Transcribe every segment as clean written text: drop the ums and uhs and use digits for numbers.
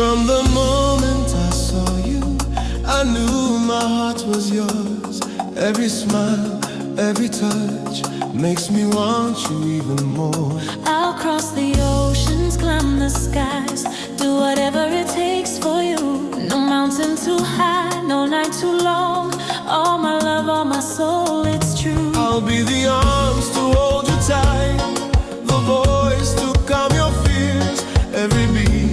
From the moment I saw you, I knew my heart was yours. Every smile, every touch makes me want you even more. I'll cross the oceans, climb the skies, do whatever it takes for you. No mountain too high, no night too long. All my love, all my soul, it's true. I'll be the arms to hold you tight, the voice to calm your fears. Every beat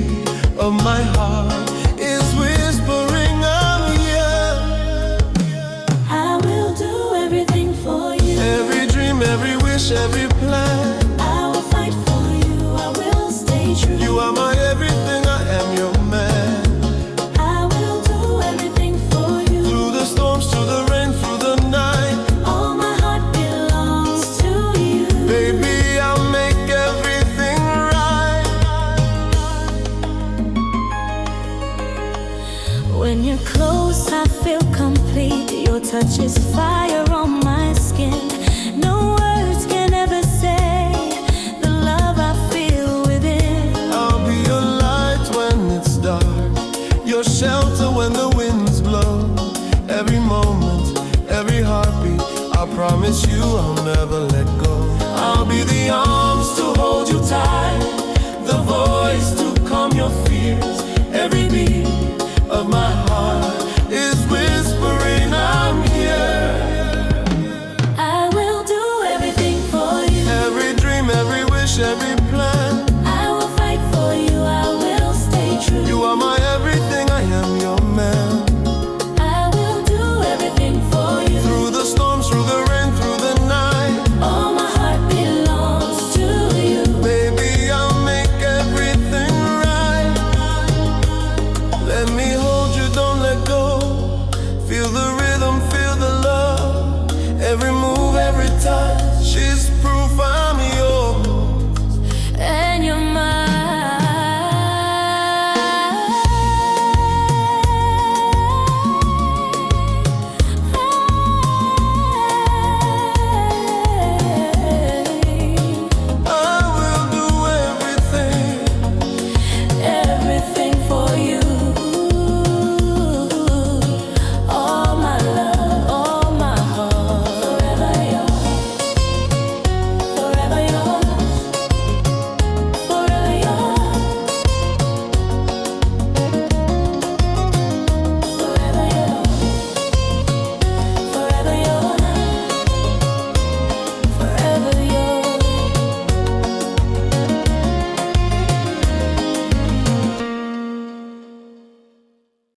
of my heart is whispering, I'm here. I will do everything for you. Every dream, every wish, every plan, I will fight for you, I will stay true. you are my everything, I am your man. I will do everything for you. Through the storms, through the rain, through the night, All my heart belongs to you. baby, I'll make everything right. When you're close, I feel complete. Your touch is fire on my skin. No words can ever say the love I feel within. I'll be your light when it's dark, your shelter when the winds blow. Every moment, every heartbeat, I promise you I'll never let go. I'll be the arms to hold you tight, the voice to calm your fears. Every beat of my heart